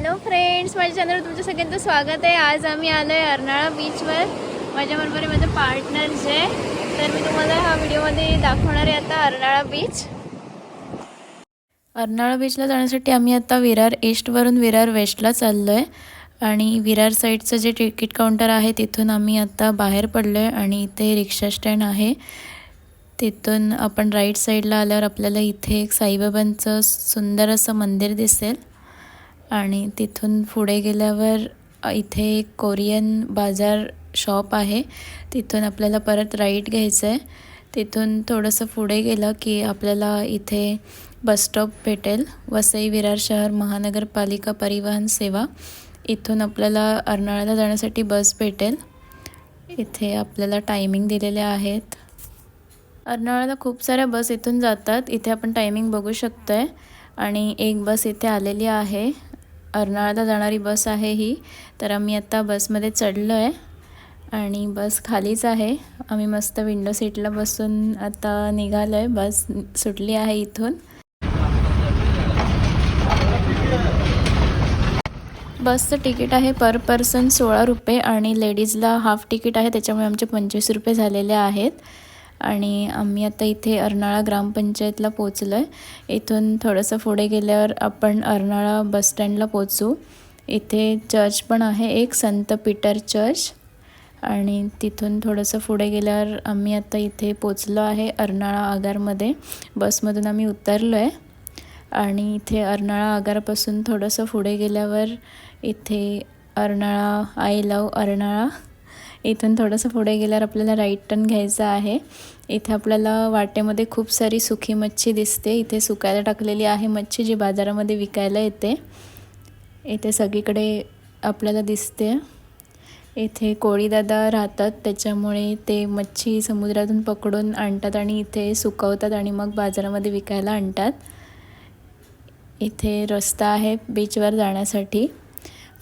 Hello friends, माझ्या चॅनलवर तुमचं सगळ्यांचं स्वागत आहे। आज आम्ही आलो आहे अर्नाळा बीचवर। माझ्याबरोबर आहे माझा पार्टनर जय। तर मी तुम्हाला हा व्हिडिओमध्ये दाखवणार आहे आता अर्नाळा बीच। अर्नाळा बीचला जाण्यासाठी आम्ही आता विरार ईस्टवरून विरार वेस्टला चाललो आहे आणि विरार साईडचं जे तिकीट काउंटर आहे तिथून आम्ही आता बाहेर पडलो आहे आणि इथे रिक्षा स्टँड आहे। तिथून आपण राईट साईडला आल्यावर आपल्याला इथे एक साईबाबांचं सुंदर असं मंदिर दिसेल आणि तिथून पुढे गेल्यावर इथे एक कोरियन बाजार शॉप आहे। तिथून आपल्याला परत राईट घ्यायचं आहे। तिथून थोडंसं पुढे गेलं की आपल्याला इथे बस स्टॉप भेटेल, वसई विरार शहर महानगरपालिका परिवहन सेवा। इथून आपल्याला अर्नाळ्याला जाण्यासाठी बस भेटेल। इथे आपल्याला टायमिंग दिलेले आहेत। अर्नाळ्याला खूप साऱ्या बस इथून जातात, इथे आपण टायमिंग बघू शकतोय आणि एक बस इथे आलेली आहे। अर्नाळ्याला जाणारी बस आहे ही। तर आम्ही आता बसमध्ये चढलो आहे आणि बस खालीच आहे। आम्ही मस्त विंडो सीटला बसून आता निघालो आहे। बस सुटली आहे इथून। बसचं तिकीट आहे पर पर्सन 16 रुपये आणि लेडीजला हाफ तिकीट आहे, त्याच्यामुळे आमचे 25 रुपये झालेले आहेत। आणि आम्ही आता इथे अर्नाळा ग्रामपंचायतला पोचलो आहे। इथून थोडंसं पुढे गेल्यावर आपण अर्नाळा बस स्टँडला पोचू। इथे चर्च पण आहे, एक संत पीटर चर्च। आणि तिथून थोडंसं पुढे गेल्यावर आम्ही आता इथे पोचलो आहे अर्नाळा आगारमध्ये। बसमधून आम्ही उतरलो आहे आणि इथे अर्नाळा आगारापासून थोडंसं पुढे गेल्यावर इथे अर्नाळा आय लव अर्नाळा। इथून थोडंसं पुढे गेल्यावर आपल्याला राईट टर्न घ्यायचा आहे। इथे आपल्याला वाटेमध्ये खूप सारी सुकी मच्छी दिसते। इथे सुकायला टाकलेली आहे मच्छी, जी बाजारामध्ये विकायला येते। इथे सगळीकडे आपल्याला दिसते। इथे कोळीदादा राहतात, त्याच्यामुळे ते मच्छी समुद्रातून पकडून आणतात आणि इथे सुकवतात आणि मग बाजारामध्ये विकायला आणतात। इथे रस्ता आहे बीचवर जाण्यासाठी,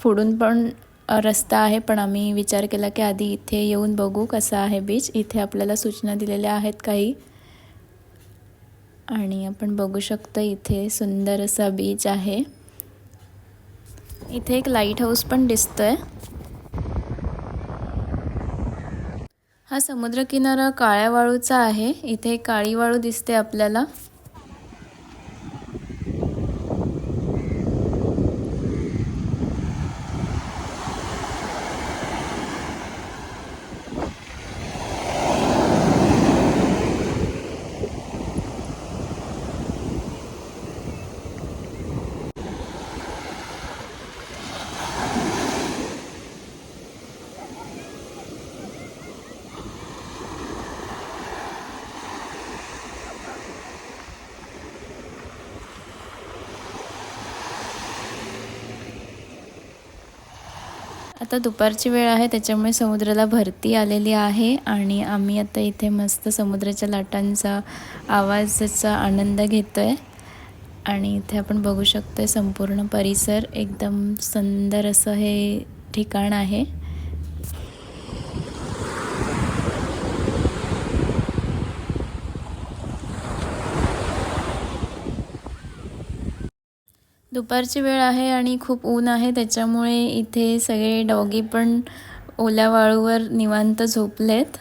पुढून पण रस्ता आहे, पण आम्ही विचार केला की आधी इथे येऊन बघू कसा आहे बीच। इथे आपल्याला सूचना दिलेल्या आहेत काही आणि आपण बघू शकतो इथे सुंदर असा बीच आहे। इथे एक लाईट हाऊस पण दिसतोय। हा समुद्रकिनारा काळ्या वाळूचा आहे। इथे काळी वाळू दिसते आपल्याला। आता दुपारची वेळ आहे, त्याच्यामुळे समुद्राला भरती आलेली आहे आणि आम्ही आता इथे मस्त समुद्राच्या लाटांचा आवाजाचा आनंद घेतोय। आणि इथे आपण बघू शकतोय संपूर्ण परिसर, एकदम सुंदर असं हे ठिकाण आहे। दुपारची वेळ आहे आणि खूप ऊन आहे, त्याच्यामुळे इथे सगळे डॉगी पण ओल्या वाळूवर निवांत झोपलेत।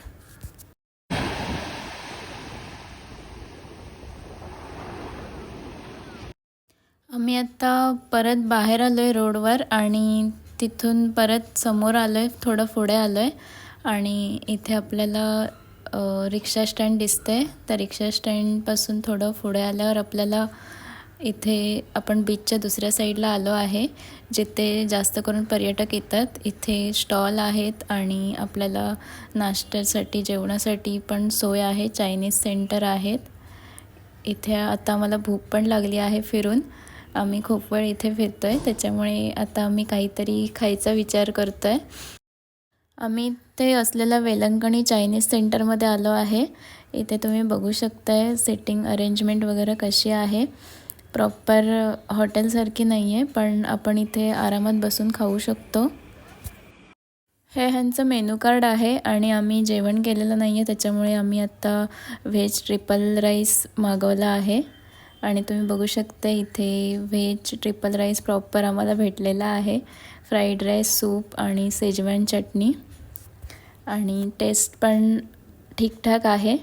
आम्ही आता परत बाहेर आलो आहे रोडवर आणि तिथून परत समोर आलो आहे, थोडं पुढे आलो आहे आणि इथे आपल्याला रिक्षा स्टँड दिसते। त्या रिक्षा स्टँडपासून थोडं पुढे आल्यावर आपल्याला इथे आपण बीचच्या दुसऱ्या साईडला आलो आहे, जिथे जास्त करून पर्यटक येतात। इथे स्टॉल आहेत आणि आपल्याला नाश्त्यासाठी जेवणासाठी पण सोय आहे। चायनीज सेंटर आहेत इथे। आता आम्हाला भूक पण लागली आहे फिरून, आम्ही खूप वेळ इथे फिरतोय, त्याच्यामुळे आता आम्ही काहीतरी खायचा विचार करतोय। आम्ही ते असलेल्या वेलंकणी चायनीज सेंटरमध्ये आलो आहे। इथे तुम्ही बघू शकताय सिटिंग अरेंजमेंट वगैरे कशी आहे। प्रॉपर हॉटेलसारखी नाही आहे, पण आपण इथे आरामात बसून खाऊ शकतो। हे ह्यांचं मेनू कार्ड आहे आणि आम्ही जेवण केलेलं नाही आहे, त्याच्यामुळे आम्ही आत्ता व्हेज ट्रिपल राईस मागवला आहे आणि तुम्ही बघू शकता इथे व्हेज ट्रिपल राईस प्रॉपर आम्हाला भेटलेला आहे, फ्राईड राईस, सूप आणि शेजवान चटणी. आणि टेस्ट पण ठीकठाक आहे,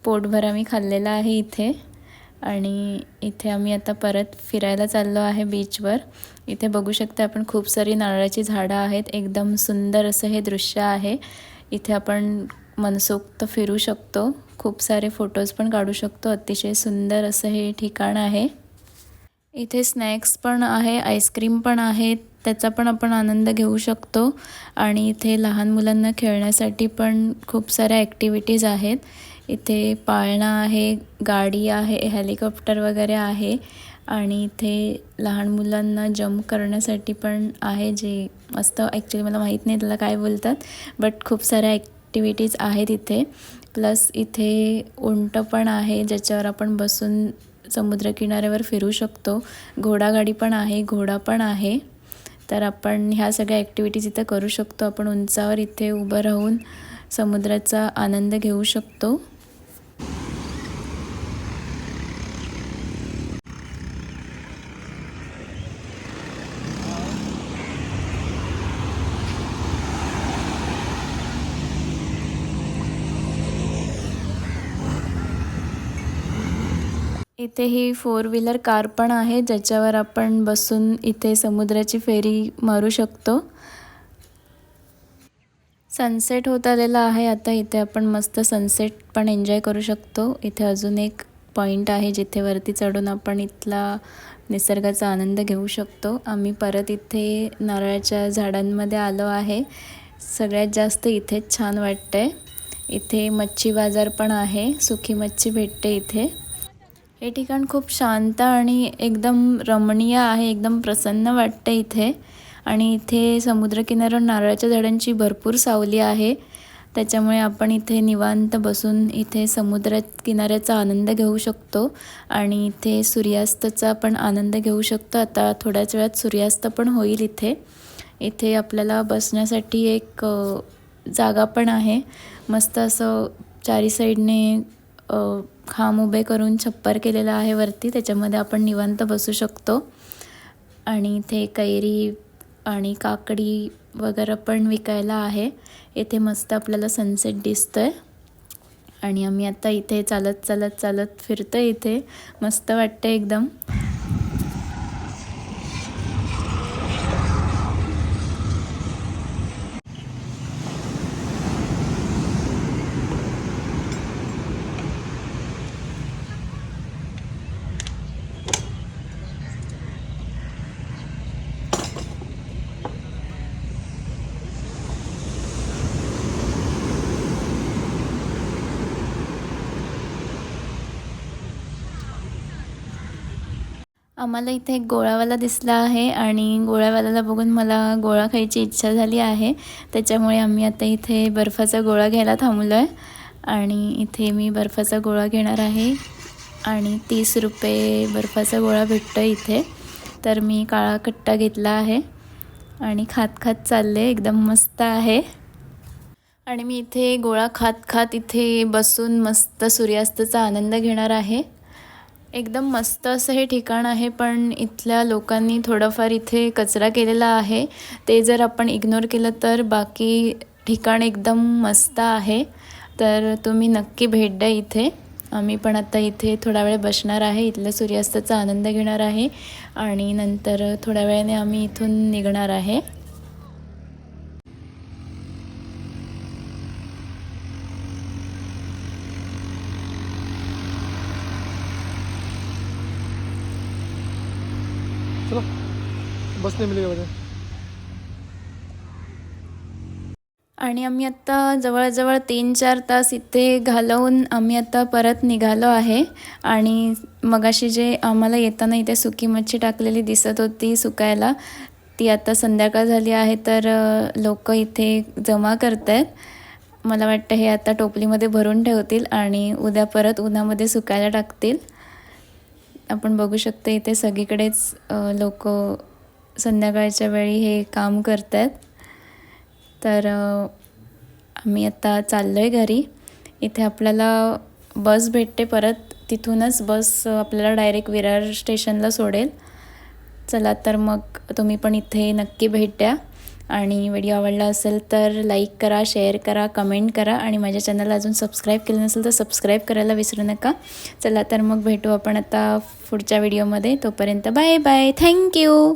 पोटभर आम्ही खाल्लेला आहे इथे. आणि इथे आम्ही आता परत फिरायला चाललो आहे बीचवर. इथे बघू शकता आपण खूप सारी नारळाची झाडं आहेत, एकदम सुंदर असं हे दृश्य आहे. इथे आपण मनसोक्त फिरू शकतो, खूप सारे फोटोज पण काढू शकतो. अतिशय सुंदर असं हे ठिकाण आहे. इथे स्नॅक्स पण आहे, आईस्क्रीम पण आहे, त्याचा पण आपण आनंद घेऊ शकतो. आणि इथे लहान मुलांना खेळण्यासाठी पण खूप साऱ्या ॲक्टिव्हिटीज आहेत. इथे पाळणा आहे, गाडी आहे, हेलिकॉप्टर वगैरे आहे. आणि इथे लहान मुलांना जंप करण्यासाठी पण आहे, जे मस्त, ॲक्च्युली मला माहीत नाही त्याला काय बोलतात, बट खूप साऱ्या ॲक्टिव्हिटीज आहेत इथे. प्लस इथे उंट पण आहे, ज्याच्यावर आपण बसून समुद्रकिनाऱ्यावर फिरू शकतो. घोडागाडी पण आहे, घोडा पण आहे. तर आपण ह्या सगळ्या ॲक्टिव्हिटीज इथं करू शकतो. आपण उंचावर इथे उभं राहून समुद्राचा आनंद घेऊ शकतो. इथे ही 4 व्हीलर कार पण आहे, ज्याच्यावर आपण बसून इथे समुद्राची फेरी मारू शकतो. सनसेट होत आलेला आहे आता. इथे आपण मस्त सनसेट पण एन्जॉय करू शकतो. इथे अजून एक पॉईंट आहे जिथे वरती चढून आपण इथला निसर्गाचा आनंद घेऊ शकतो. आम्ही परत इथे नारळाच्या झाडांमध्ये आलो आहे. सगळ्यात जास्त इथेच छान वाटतंय. इथे मच्छी बाजार पण आहे, सुकी मच्छी भेटते इथे. हे ठिकाण खूप शांत आणि एकदम रमणीय आहे, एकदम प्रसन्न वाटते इथे. आणि इथे समुद्रकिनाऱ्यावर नारळाच्या झाडांची भरपूर सावली आहे, त्याच्यामुळे आपण इथे निवांत बसून इथे समुद्र किनाऱ्याचा आनंद घेऊ शकतो. आणि इथे सूर्यास्ताचा पण आनंद घेऊ शकतो. आता थोड्याच वेळात सूर्यास्त पण होईल इथे. इथे आपल्याला बसण्यासाठी एक जागा पण आहे, मस्त असं चारी साईडने खांब उभे करून छप्पर केलेलं आहे वरती, त्याच्यामध्ये आपण निवांत बसू शकतो. आणि इथे कैरी आणि काकडी वगैरे पण विकायला आहे. इथे मस्त आपल्याला सनसेट दिसतोय. आणि आम्ही आता इथे चालत चालत चालत फिरतोय. इथे मस्त वाटतं एकदम. आम्हाला इथे एक गोळावाला दिसला आहे आणि गोळावाल्याला बघून मला गोळा खायची इच्छा झाली आहे, त्याच्यामुळे आम्ही आता इथे बर्फाचा गोळा घ्यायला थांबलो आहे. आणि इथे मी बर्फाचा गोळा घेणार आहे आणि 30 रुपये बर्फाचा गोळा भेटतो इथे. तर मी काळा कट्टा घेतला आहे आणि खात खात चालले, एकदम मस्त आहे. आणि मी इथे गोळा खात खात इथे बसून मस्त सूर्यास्ताचा आनंद घेणार आहे. एकदम मस्त असं हे ठिकाण आहे, पण इथल्या लोकांनी थोडंफार इथे कचरा केलेला आहे. ते जर आपण इग्नोर केलं तर बाकी ठिकाण एकदम मस्त आहे. तर तुम्ही नक्की भेट द्या इथे. आम्ही पण आता इथे थोडा वेळ बसणार आहे, इथल्या सूर्यास्ताचा आनंद घेणार आहे आणि नंतर थोड्या वेळाने आम्ही इथून निघणार आहे. चलो बस नहीं मिलेगा मुझे. आणि आम्ही आत्ता जवळजवळ 3-4 तास इथे घालवून आम्ही आता परत निघालो आहे. आणि मगाशी जे आम्हाला येताना इथे सुकी मच्छी टाकलेली दिसत होती सुकायला, ती आता संध्याकाळ झाली आहे, तर लोक इथे जमा करत आहेत. मला वाटतं हे आता टोपलीमध्ये भरून ठेवतील आणि उद्या परत उन्हामध्ये सुकायला टाकतील. आपण बघू शकतो इथे सगळीकडेच लोक संध्याकाळच्या वेळी हे काम करत आहेत. तर आम्ही आता चाललो आहे घरी. इथे आपल्याला बस भेटते परत तिथूनच बस आपल्याला डायरेक्ट विरार स्टेशनला सोडेल. चला तर मग तुम्ही पण इथे नक्की भेट द्या आणि व्हिडिओ आवडला असेल तर लाईक करा, शेअर करा, कमेंट करा आणि माझ्या चॅनलला अजून सबस्क्राईब केलं नसेल तर सबस्क्राईब करायला विसरू नका. चला तर मग भेटू आपण आता पुढच्या व्हिडिओमध्ये. तोपर्यंत बाय बाय. थँक्यू.